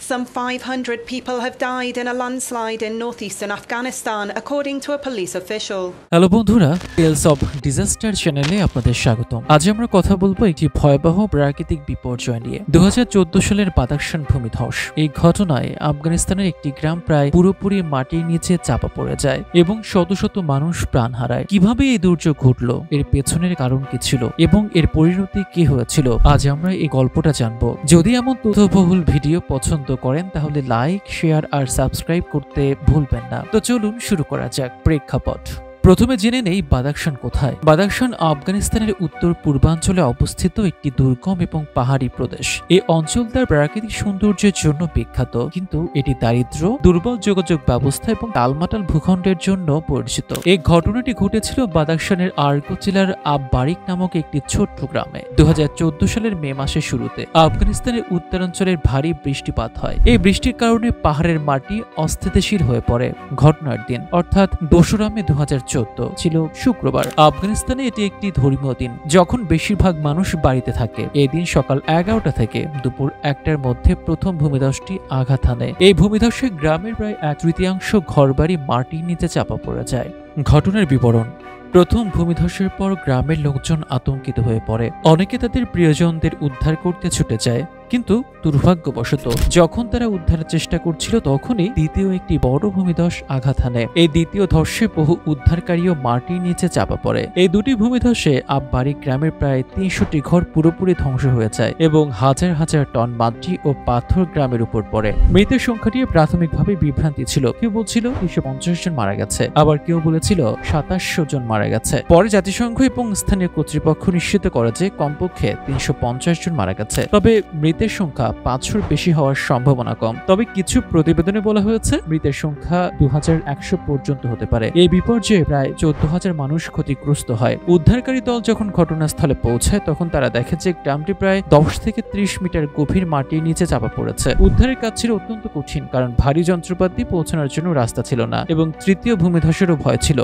some 500 people have died in a landslide in northeastern Afghanistan, according to a police official. Hello বন্ধুরা, tales of disaster চ্যানেলে আপনাদের স্বাগতম। আজ আমরা কথা বলবো একটি ভয়াবহ প্রাকৃতিক বিপর্যয় নিয়ে। 2014 সালের বাদাখশান ভূমিধস। এই ঘটনায় আফগানিস্তানের একটি গ্রাম প্রায় পুরোপুরি মাটির নিচে চাপা পড়ে যায় এবং শত শত মানুষ প্রাণ হারায়। কিভাবে এই দুর্যোগ ঘটলো, এর পেছনের কারণ কি ছিল এবং এর পরিণতি কি হয়েছিল, আজ আমরা এই গল্পটা জানবো। যদি এমন তথ্যবহুল ভিডিও পছন্দ করেন তাহলে লাইক, শেয়ার আর সাবস্ক্রাইব করতে ভুলবেন না। তো চলুন শুরু করা যাক। প্রেক্ষাপট। প্রথমে জেনে নেই বাদাখশান কোথায়। বাদাখশান আফগানিস্তানের উত্তর পূর্বাঞ্চলে অবস্থিত একটি দুর্গম এবং পাহাড়ি প্রদেশ। এই অঞ্চল তার প্রাকৃতিক সৌন্দর্যের জন্য বিখ্যাত, কিন্তু এটি দারিদ্র্য, দুর্বল যোগাযোগ ব্যবস্থা এবং টালমাটাল ভূখণ্ডের জন্য পরিচিত। এই ঘটনাটি ঘটেছিল বাদাখশানের আরগো জেলার আববারিক নামক একটি ছোট্ট গ্রামে 2014 সালের মে মাসের শুরুতে। আফগানিস্তানের উত্তরাঞ্চলের ভারী বৃষ্টিপাত হয়। এই বৃষ্টির কারণে পাহাড়ের মাটি অস্থিতিশীল হয়ে পড়ে। ঘটনার দিন অর্থাৎ 2রা মে 2014 ছিল শুক্রবার। আফগানিস্তানে এটি একটি ধর্মীয় দিন, যখন বেশিরভাগ মানুষ বাড়িতে থাকে। এই দিন সকাল 11টা থেকে দুপুর 1টার মধ্যে প্রথম ভূমিধসটি আঘাত হানে। এই ভূমিধসে গ্রামের প্রায় 1/3 ঘরবাড়ি মাটির নিচে চাপা পড়ে যায়। ঘটনার বিবরণ। প্রথম ভূমিধসের পর গ্রামের লোকজন আতঙ্কিত হয়ে পড়ে। অনেকে তাদের প্রিয়জনদের উদ্ধার করতে ছুটে যায়, কিন্তু দুর্ভাগ্যবশত যখন তারা উদ্ধারের চেষ্টা করছিল তখনই দ্বিতীয় একটি বড় ভূমিধস আঘাত হানে। এই দ্বিতীয় ধসে বহু উদ্ধারকারীও মাটির নিচে চাপা পড়ে। এই দুটি ভূমিধসে আববারিক গ্রামের প্রায় 300টি ঘর পুরোপুরি ধ্বংস হয়ে যায় এবং হাজার হাজার টন মাটি ও পাথর গ্রামের উপর পড়ে। মৃতের সংখ্যাটি প্রাথমিকভাবে বিভ্রান্তি ছিল। কেউ বলছিল 350 জন মারা গেছে, আবার কেউ বলেছিল 2700 জন মারা গেছে। পরে জাতিসংঘ এবং স্থানীয় কর্তৃপক্ষ নিশ্চিত করে যে কমপক্ষে 350 জন মারা গেছে। তবে মৃতের সংখ্যা 500-র বেশি হওয়ার সম্ভাবনা কম। তবে কিছু প্রতিবেদনে বলা হয়েছে মৃতের সংখ্যা 2100 পর্যন্ত হতে পারে। এই বিপর্যয়ে প্রায় 14,000 মানুষ ক্ষতিগ্রস্ত হয়। উদ্ধারকারী দল যখন ঘটনাস্থলে পৌঁছায় তখন তারা দেখে যে গ্রামটি প্রায় 10 থেকে 30 মিটার গভীর মাটির নিচে চাপা পড়েছে। উদ্ধারের কাজ ছিল অত্যন্ত কঠিন, কারণ ভারী যন্ত্রপাতি পৌঁছানোর জন্য রাস্তা ছিল না এবং তৃতীয় ভূমিধসেরও ভয় ছিল।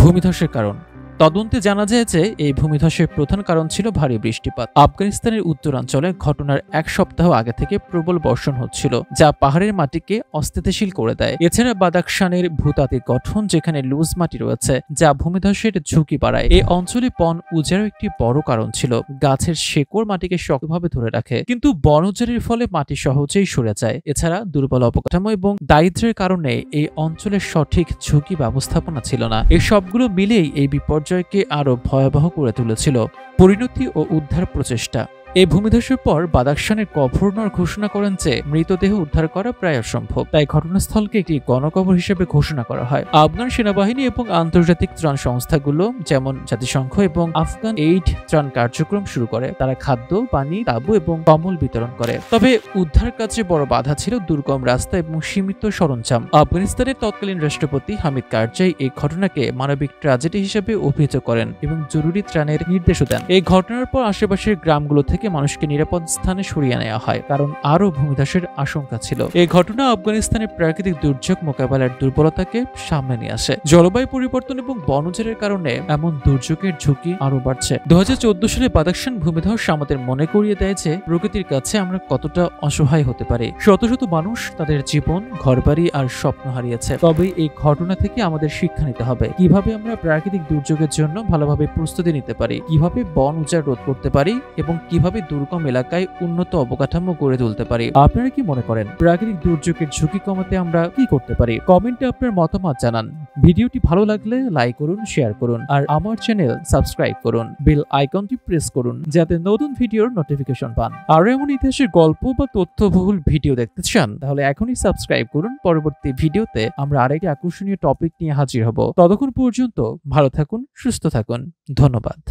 ভূমিধসের কারণ। তদন্তে জানা যায় যে এই ভূমিধসের প্রধান কারণ ছিল ভারী বৃষ্টিপাত। আফগানিস্তানের উত্তরাঞ্চলে ঘটনার 1 সপ্তাহ আগে থেকে প্রবল বর্ষণ হচ্ছিল, যা পাহাড়ের মাটিকে অস্থিতিশীল করে দেয়। এছাড়া বাদাখশানের ভূতাত্ত্বিক গঠন, যেখানে লুজ মাটি রয়েছে, যা ভূমিধসের ঝুঁকি বাড়ায়। এই অঞ্চলে বন উজাড়ও একটি বড় কারণ ছিল। গাছের শেকড় মাটিকে শক্তভাবে ধরে রাখে, কিন্তু বন উজাড়ের ফলে মাটি সহজেই সরে যায়। এছাড়া দুর্বল অবকাঠামো এবং দারিদ্র্যের কারণে এই অঞ্চলের সঠিক ঝুঁকি ব্যবস্থাপনা ছিল না। এই সবগুলো মিলেই এই বিপর্যয়কে আরো ভয়াবহ করে তুলেছিল। পরিণতি ও উদ্ধার প্রচেষ্টা। এই ভূমিধসের পর বাদাখশানের গভর্নর ঘোষণা করেন যে মৃতদেহ উদ্ধার করা প্রায় অসম্ভব, তাই ঘটনাস্থলকে একটি গণকবর হিসেবে ঘোষণা করা হয়। আফগান সেনাবাহিনী এবং আন্তর্জাতিক ত্রাণ সংস্থাগুলো যেমন জাতিসংঘ এবং আফগান এইড ত্রাণ কার্যক্রম শুরু করে। তারা খাদ্য, পানি, তাঁবু এবং কম্বল বিতরণ করে। তবে উদ্ধার কাজে বড় বাধা ছিল দুর্গম রাস্তা এবং সীমিত সরঞ্জাম। আফগানিস্তানের তৎকালীন রাষ্ট্রপতি হামিদ কারজাই এই ঘটনাকে মানবিক ট্র্যাজেডি হিসেবে অভিহিত করেন এবং জরুরি ত্রাণের নির্দেশও দেন। এই ঘটনার পর আশেপাশের গ্রামগুলো থেকে মানুষকে নিরাপদ স্থানে সরিয়ে নেওয়া হয়, কারণ আরো ভূমিধসের আশঙ্কা ছিল। এই ঘটনা আফগানিস্তানের প্রাকৃতিক দুর্যোগ মোকাবেলার দুর্বলতাকে সামনে নিয়ে আসে। জলবায়ু পরিবর্তন এবং বন উজাড়ের কারণে এমন দুর্যোগের ঝুঁকি আরো বাড়ছে। 2014 সালে বাদাখশান ভূমিধস আমাদের মনে করিয়ে দেয় যে প্রকৃতির কাছে আমরা কতটা অসহায় হতে পারি। শত শত মানুষ তাদের জীবন, ঘরবাড়ি আর স্বপ্ন হারিয়েছে। তবে এই ঘটনা থেকে আমাদের শিক্ষা নিতে হবে, কিভাবে আমরা প্রাকৃতিক দুর্যোগের জন্য ভালোভাবে প্রস্তুতি নিতে পারি, কিভাবে বন উজাড় রোধ করতে পারি এবং কিভাবে দুর্গম এলাকায় উন্নত অবকাঠামো গড়ে তুলতে পারি। আপনারা কি মনে করেন প্রাকৃতিক দুর্যোগের ঝুঁকি কমাতে আমরা কি করতে পারি? কমেন্টে আপনার মতামত জানান। ভিডিওটি ভালো লাগলে লাইক করুন, শেয়ার করুন আর আমার চ্যানেল সাবস্ক্রাইব করুন। বেল আইকনটি প্রেস করুন যাতে নতুন ভিডিওর নোটিফিকেশন পান। আর এমন ইতিহাসের গল্প বা তথ্যবহুল ভিডিও দেখতে চান তাহলে এখনই সাবস্ক্রাইব করুন। পরবর্তী ভিডিওতে আমরা আরেকটি আকর্ষণীয় টপিক নিয়ে হাজির হব। ততক্ষণ পর্যন্ত ভালো থাকুন, সুস্থ থাকুন। ধন্যবাদ।